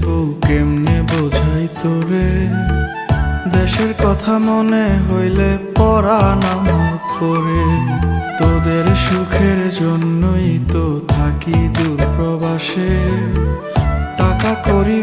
বউ কেমনে বোঝাই তোরে, দেশের কথা মনে হইলে পরাণ আমার করে। তোদের সুখের জন্যই তো থাকি দূর প্রবাসে, টাকা করি